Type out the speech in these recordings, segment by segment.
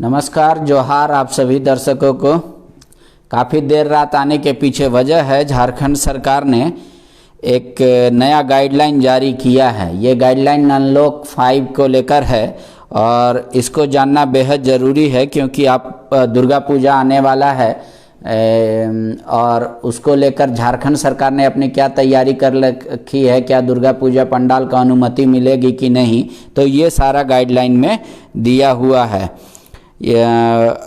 नमस्कार, जोहार आप सभी दर्शकों को। काफ़ी देर रात आने के पीछे वजह है झारखंड सरकार ने एक नया गाइडलाइन जारी किया है। ये गाइडलाइन अनलॉक 5 को लेकर है और इसको जानना बेहद ज़रूरी है क्योंकि आप दुर्गा पूजा आने वाला है और उसको लेकर झारखंड सरकार ने अपनी क्या तैयारी कर रखी है, क्या दुर्गा पूजा पंडाल का अनुमति मिलेगी कि नहीं, तो ये सारा गाइडलाइन में दिया हुआ है।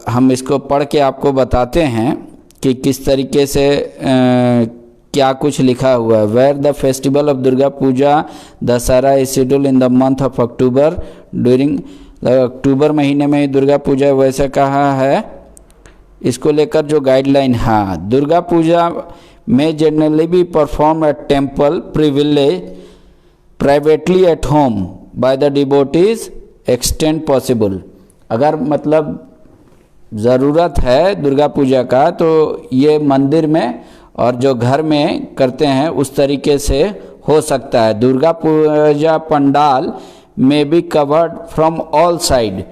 हम इसको पढ़ के आपको बताते हैं कि किस तरीके से क्या कुछ लिखा हुआ है। Where the festival of Durga Puja Dussehra is schedule in the month of October during October महीने में दुर्गा पूजा वैसे कहा है। इसको लेकर जो गाइडलाइन, हाँ, दुर्गा पूजा में generally be perform at temple privilege privately at home by the devotees extend possible. अगर मतलब ज़रूरत है दुर्गा पूजा का तो ये मंदिर में और जो घर में करते हैं उस तरीके से हो सकता है। दुर्गा पूजा पंडाल में be covered from all side,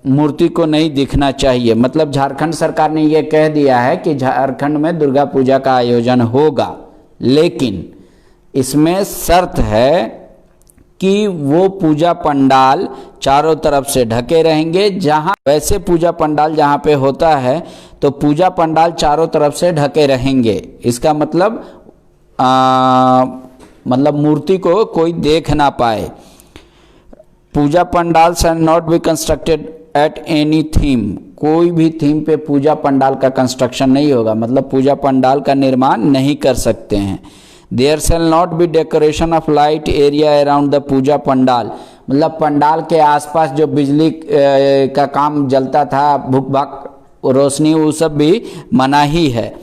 मूर्ति को नहीं दिखना चाहिए। मतलब झारखंड सरकार ने ये कह दिया है कि झारखंड में दुर्गा पूजा का आयोजन होगा, लेकिन इसमें शर्त है कि वो पूजा पंडाल चारों तरफ से ढके रहेंगे। जहाँ वैसे पूजा पंडाल जहाँ पे होता है तो पूजा पंडाल चारों तरफ से ढके रहेंगे। इसका मतलब मूर्ति को कोई देख ना पाए। Puja pandal shall not be constructed at any theme, कोई भी थीम पे पूजा पंडाल का कंस्ट्रक्शन नहीं होगा, मतलब पूजा पंडाल का निर्माण नहीं कर सकते हैं। There shall not be decoration of light area around the puja pandal, मतलब पंडाल के आसपास जो बिजली का काम जलता था, भुक भाक रोशनी, वो सब भी मना ही है।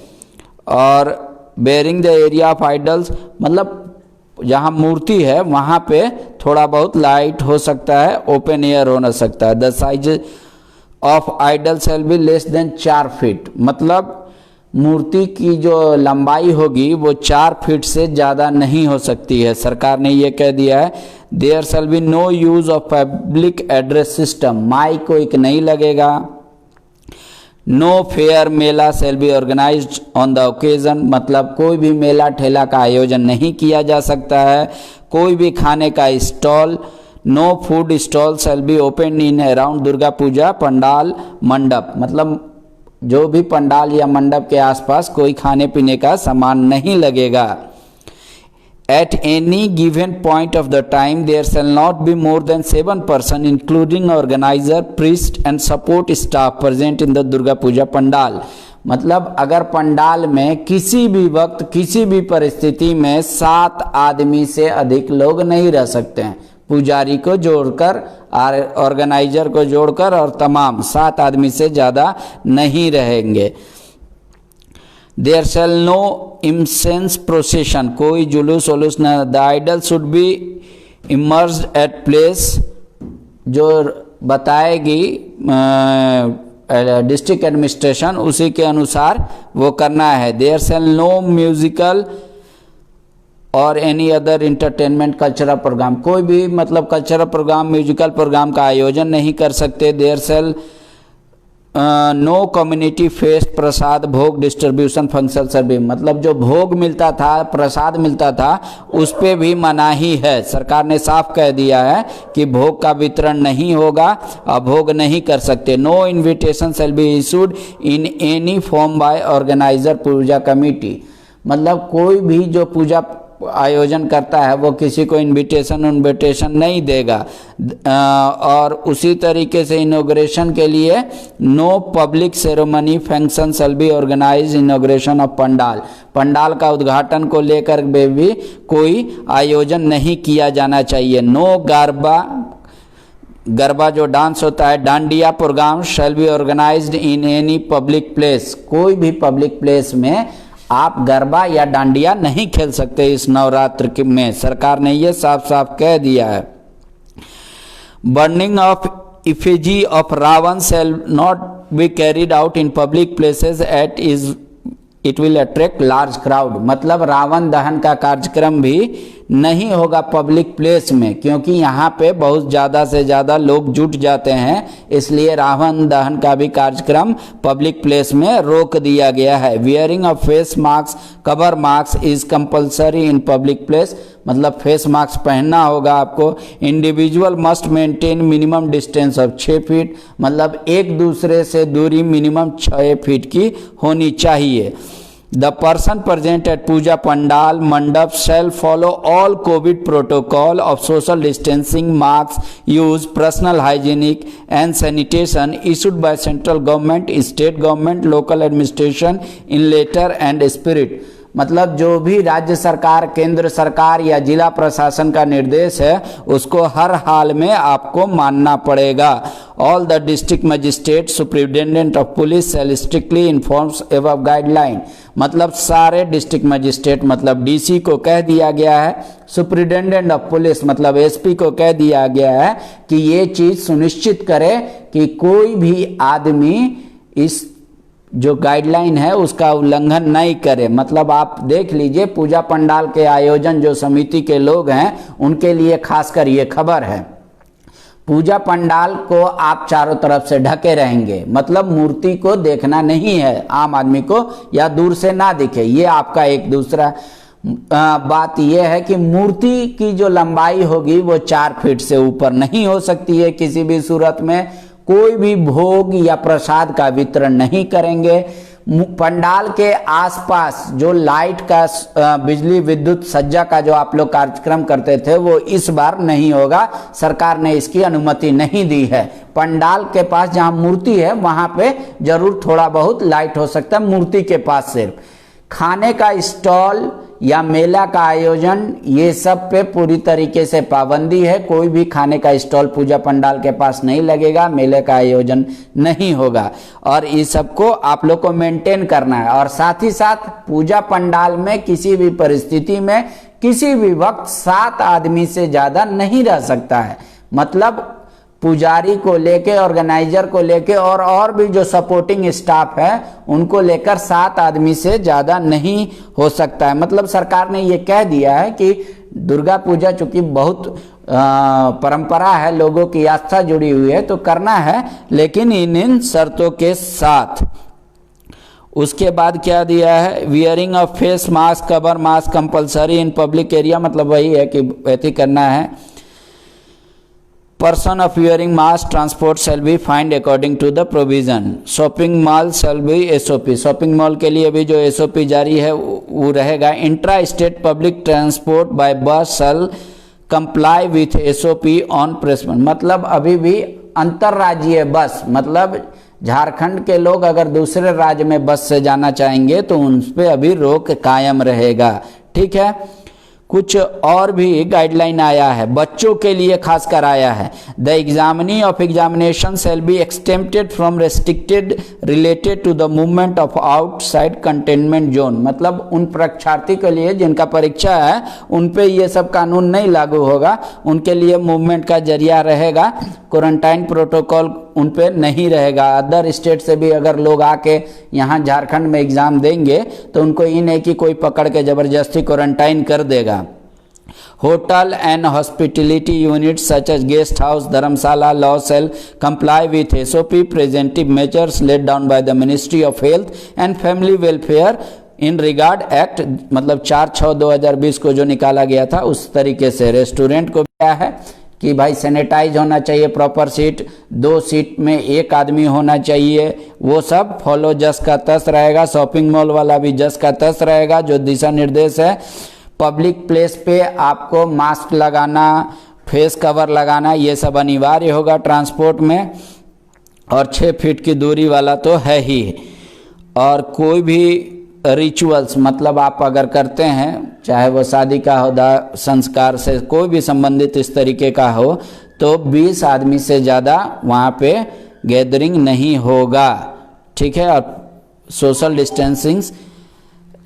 और barring the area of idols, मतलब जहाँ मूर्ति है वहाँ पे थोड़ा बहुत लाइट हो सकता है, ओपन एयर हो ना सकता है। The size of idol shall be less than 4 feet, मतलब मूर्ति की जो लंबाई होगी वो 4 फीट से ज़्यादा नहीं हो सकती है। सरकार ने ये कह दिया है। There shall be no use of public address system, mic को एक नहीं लगेगा। नो फेयर मेला shall be organised on the occasion, मतलब कोई भी मेला ठेला का आयोजन नहीं किया जा सकता है। कोई भी खाने का stall, no food stall shall be open in around Durga Puja pandal mandap, मतलब जो भी पंडाल या मंडप के आसपास कोई खाने पीने का सामान नहीं लगेगा। At any given point of the time there shall not be more than 7 person including organiser, priest and support staff present in the Durga Puja pandal, मतलब अगर पंडाल में किसी भी वक्त किसी भी परिस्थिति में 7 आदमी से अधिक लोग नहीं रह सकते हैं। पुजारी को जोड़कर, ऑर्गेनाइजर को जोड़कर और तमाम 7 आदमी से ज़्यादा नहीं रहेंगे। There shall no incense procession, कोई जुलूस वलूस न। The idol should be immersed at place, जो बताएगी डिस्ट्रिक्ट एडमिनिस्ट्रेशन उसी के अनुसार वो करना है। देयर शैल नो म्यूजिकल और any other entertainment cultural programme, कोई भी मतलब कल्चरल प्रोग्राम, म्यूजिकल प्रोग्राम का आयोजन नहीं कर सकते। There shall no community fest, prasad, bhog distribution function service, मतलब जो भोग मिलता था, प्रसाद मिलता था, उस पे भी मनाही है। सरकार ने साफ कह दिया है कि भोग का वितरण नहीं होगा और भोग नहीं कर सकते। No invitation shall be issued in any form by organiser puja committee, मतलब कोई भी जो पूजा आयोजन करता है वो किसी को इनविटेशन नहीं देगा। और उसी तरीके से इनॉग्रेशन के लिए no public ceremony function shall be organise inauguration of pandal, pandal का उद्घाटन को लेकर भी कोई आयोजन नहीं किया जाना चाहिए। नो गरबा जो डांस होता है, dandiya programme shall be organised in any public place, कोई भी पब्लिक प्लेस में आप गरबा या डांडिया नहीं खेल सकते इस नवरात्र में, सरकार ने ये साफ साफ कह दिया है। Burning of effigy of Ravana shall not be carried out in public places at it will attract large crowd, मतलब रावण दहन का कार्यक्रम भी नहीं होगा पब्लिक प्लेस में, क्योंकि यहाँ पे बहुत ज़्यादा से ज़्यादा लोग जुट जाते हैं, इसलिए रावण दहन का भी कार्यक्रम पब्लिक प्लेस में रोक दिया गया है। Wearing of face mask cover mask is compulsory in public place, मतलब फेस मास्क पहनना होगा आपको। Individual must maintain minimum distance of 6 feet, मतलब एक दूसरे से दूरी मिनिमम 6 फीट की होनी चाहिए। The person present at puja pandal mandap shall follow all COVID protocol of social distancing, marks use, personal hygienic and sanitation issued by central government, state government, local administration in letter and spirit। मतलब जो भी राज्य सरकार, केंद्र सरकार या जिला प्रशासन का निर्देश है उसको हर हाल में आपको मानना पड़ेगा। All the district magistrate superintendent of police shall strictly informs above guideline, मतलब सारे डिस्ट्रिक्ट मजिस्ट्रेट मतलब डीसी को कह दिया गया है, सुप्रिटेंडेंट ऑफ पुलिस मतलब एसपी को कह दिया गया है कि ये चीज सुनिश्चित करे कि कोई भी आदमी इस जो गाइडलाइन है उसका उल्लंघन नहीं करे। मतलब आप देख लीजिए पूजा पंडाल के आयोजन जो समिति के लोग हैं उनके लिए खासकर ये खबर है। पूजा पंडाल को आप चारों तरफ से ढके रहेंगे, मतलब मूर्ति को देखना नहीं है आम आदमी को, या दूर से ना दिखे। ये आपका एक दूसरा बात यह है कि मूर्ति की जो लंबाई होगी वो 4 फीट से ऊपर नहीं हो सकती है किसी भी सूरत में। कोई भी भोग या प्रसाद का वितरण नहीं करेंगे। पंडाल के आसपास जो लाइट का बिजली विद्युत सज्जा का जो आप लोग कार्यक्रम करते थे वो इस बार नहीं होगा, सरकार ने इसकी अनुमति नहीं दी है। पंडाल के पास जहां मूर्ति है वहां पे जरूर थोड़ा बहुत लाइट हो सकता है, मूर्ति के पास सिर्फ। खाने का स्टॉल या मेला का आयोजन ये सब पे पूरी तरीके से पाबंदी है। कोई भी खाने का स्टॉल पूजा पंडाल के पास नहीं लगेगा, मेले का आयोजन नहीं होगा, और इस सब को आप लोग को मेंटेन करना है। और साथ ही साथ पूजा पंडाल में किसी भी परिस्थिति में किसी भी वक्त 7 आदमी से ज्यादा नहीं रह सकता है। मतलब पुजारी को लेके, ऑर्गेनाइजर को लेके और भी जो सपोर्टिंग स्टाफ है उनको लेकर 7 आदमी से ज्यादा नहीं हो सकता है। मतलब सरकार ने ये कह दिया है कि दुर्गा पूजा चूंकि बहुत परंपरा है, लोगों की आस्था जुड़ी हुई है, तो करना है, लेकिन इन शर्तों के साथ। उसके बाद क्या दिया है, wearing of face mask cover mask compulsory in public area, मतलब वही है कि ऐसे करना है। Person of wearing mask transport shall be fined according to the provision. Shopping mall shall be SOP. Shopping mall के लिए भी जो SOP जारी है वो रहेगा। Intra state public transport by bus shall comply with SOP on pressman. मतलब अभी भी अंतरराज्यीय बस, मतलब झारखंड के लोग अगर दूसरे राज्य में बस से जाना चाहेंगे तो उन पे अभी रोक कायम रहेगा। ठीक है, कुछ और भी गाइडलाइन आया है, बच्चों के लिए खासकर आया है। The examinee of examination shall be exempted from restricted related to the movement of outside containment zone, मतलब उन परीक्षार्थी के लिए जिनका परीक्षा है उन पे ये सब कानून नहीं लागू होगा, उनके लिए मूवमेंट का जरिया रहेगा। क्वारंटाइन प्रोटोकॉल उन पे नहीं रहेगा। अदर स्टेट से भी अगर लोग आके यहाँ झारखंड में एग्जाम देंगे तो उनको ये नहीं कि कोई पकड़ के जबरदस्ती क्वारंटाइन कर देगा। Hotel and hospitality unit such as guest house dharamshala law cell comply with SOP preventive measures laid down by the ministry of health and family welfare in regard act, मतलब 4/6/2020 को जो निकाला गया था उस तरीके से। रेस्टोरेंट को क्या है कि भाई सैनिटाइज होना चाहिए, प्रॉपर सीट, 2 सीट में 1 आदमी होना चाहिए, वो सब फॉलो जस का तस रहेगा। शॉपिंग मॉल वाला भी जस का तस रहेगा जो दिशा निर्देश है। पब्लिक प्लेस पे आपको मास्क लगाना, फेस कवर लगाना, ये सब अनिवार्य होगा ट्रांसपोर्ट में, और 6 फीट की दूरी वाला तो है ही। और कोई भी रिचुअल्स, मतलब आप अगर करते हैं चाहे वो शादी का हो, संस्कार से कोई भी संबंधित इस तरीके का हो, तो 20 आदमी से ज़्यादा वहाँ पे गैदरिंग नहीं होगा। ठीक है, और सोशल डिस्टेंसिंग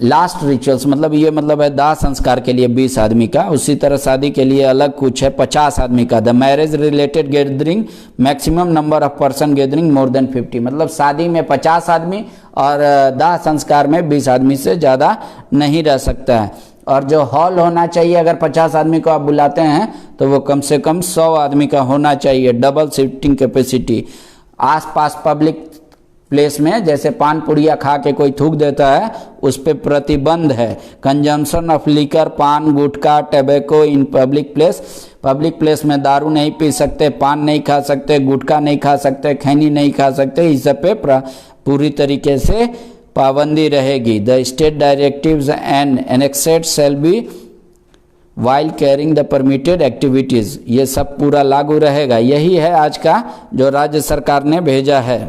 लास्ट रिचुअल्स, मतलब ये मतलब है दाह संस्कार के लिए 20 आदमी का, उसी तरह शादी के लिए अलग कुछ है 50 आदमी का। The marriage related gathering maximum number of person gathering more than 50, मतलब शादी में 50 आदमी और दाह संस्कार में 20 आदमी से ज़्यादा नहीं रह सकता है। और जो हॉल होना चाहिए, अगर 50 आदमी को आप बुलाते हैं तो वो कम से कम 100 आदमी का होना चाहिए, डबल सीटिंग कैपेसिटी। आसपास पब्लिक प्लेस में जैसे पान पुड़िया खा के कोई थूक देता है, उस पर प्रतिबंध है। Consumption of liquor, paan, gutkha, tobacco in public place. Public place में दारू नहीं पी सकते, पान नहीं खा सकते, गुटखा नहीं खा सकते, खैनी नहीं खा सकते, इस सब पे पूरी तरीके से पाबंदी रहेगी। The state directives and annexed shall be while carrying the permitted activities, ये सब पूरा लागू रहेगा। यही है आज का जो राज्य सरकार ने भेजा है।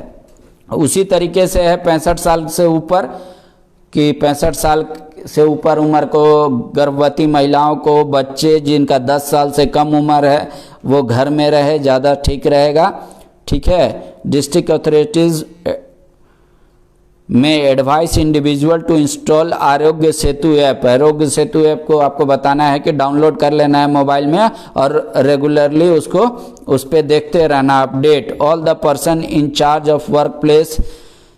उसी तरीके से है 65 साल से ऊपर कि 65 साल से ऊपर उम्र को गर्भवती महिलाओं को, बच्चे जिनका 10 साल से कम उम्र है वो घर में रहे, ज़्यादा ठीक रहेगा। ठीक है। डिस्ट्रिक्ट अथॉरिटीज़ में advice individual to install Aarogya Setu app. Aarogya Setu app को आपको बताना है कि डाउनलोड कर लेना है मोबाइल में और रेगुलरली उसको उस पर देखते रहना update. All the person in charge of work place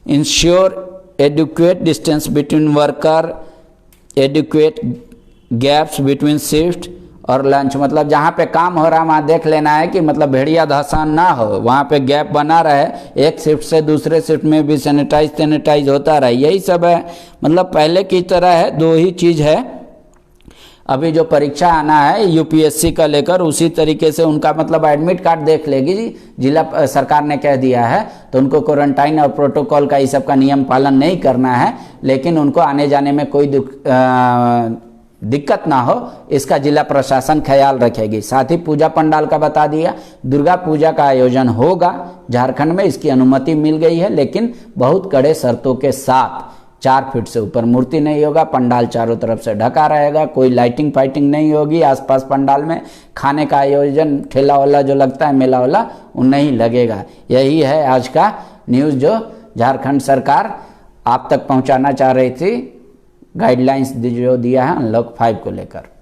ensure adequate distance between worker, adequate gaps between shift और लंच। मतलब जहाँ पे काम हो रहा है वहाँ देख लेना है कि मतलब भेड़िया धसान ना हो, वहाँ पे गैप बना रहे, एक शिफ्ट से दूसरे शिफ्ट में भी सैनिटाइज होता रहे। यही सब है। मतलब पहले की तरह है, दो ही चीज़ है। अभी जो परीक्षा आना है यूपीएससी का लेकर, उसी तरीके से उनका मतलब एडमिट कार्ड देख लेगी जिला सरकार ने कह दिया है, तो उनको क्वारंटाइन और प्रोटोकॉल का इस सब का नियम पालन नहीं करना है, लेकिन उनको आने जाने में कोई दिक्कत ना हो इसका जिला प्रशासन ख्याल रखेगी। साथ ही पूजा पंडाल का बता दिया, दुर्गा पूजा का आयोजन होगा झारखंड में, इसकी अनुमति मिल गई है, लेकिन बहुत कड़े शर्तों के साथ। 4 फीट से ऊपर मूर्ति नहीं होगा, पंडाल चारों तरफ से ढका रहेगा, कोई लाइटिंग फाइटिंग नहीं होगी आसपास पंडाल में, खाने का आयोजन ठेला वाला जो लगता है मेला वाला वो नहीं लगेगा। यही है आज का न्यूज़ जो झारखंड सरकार आप तक पहुंचाना चाह रही थी, गाइडलाइंस जो दिया है अनलॉक 5 को लेकर।